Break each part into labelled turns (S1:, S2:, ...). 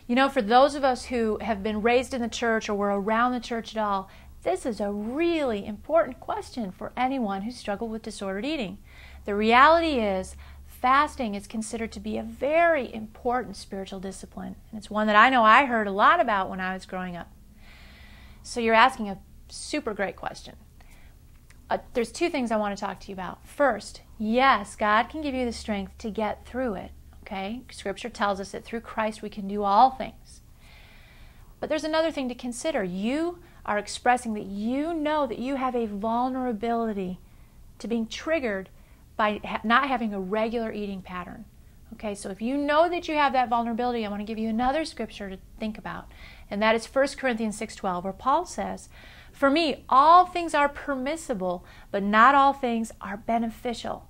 S1: You know, for those of us who have been raised in the church or were around the church at all, this is a really important question for anyone who struggled with disordered eating. The reality is, fasting is considered to be a very important spiritual discipline, and it's one that I know I heard a lot about when I was growing up. So you're asking a super great question. There's two things I want to talk to you about. First, yes, God can give you the strength to get through it. Okay? Scripture tells us that through Christ we can do all things. But there's another thing to consider. You are expressing that you know that you have a vulnerability to being triggered by not having a regular eating pattern. Okay, so if you know that you have that vulnerability, I want to give you another scripture to think about. And that is 1 Corinthians 6:12, where Paul says, "For me, all things are permissible, but not all things are beneficial."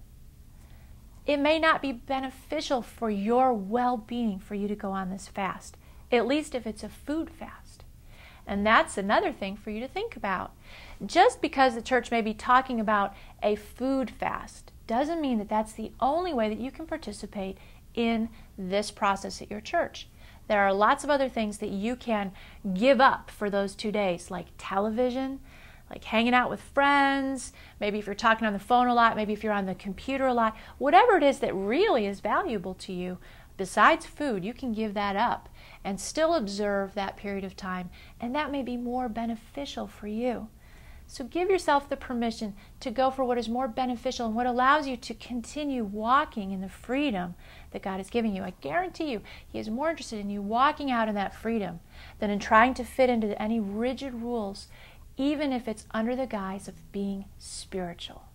S1: It may not be beneficial for your well-being for you to go on this fast, at least if it's a food fast. And that's another thing for you to think about. Just because the church may be talking about a food fast doesn't mean that that's the only way that you can participate in this process at your church. There are lots of other things that you can give up for those 2 days, like television, like hanging out with friends, maybe if you're talking on the phone a lot, maybe if you're on the computer a lot, whatever it is that really is valuable to you, besides food, you can give that up and still observe that period of time, and that may be more beneficial for you. So give yourself the permission to go for what is more beneficial and what allows you to continue walking in the freedom that God is giving you. I guarantee you, He is more interested in you walking out in that freedom than in trying to fit into any rigid rules, even if it's under the guise of being spiritual.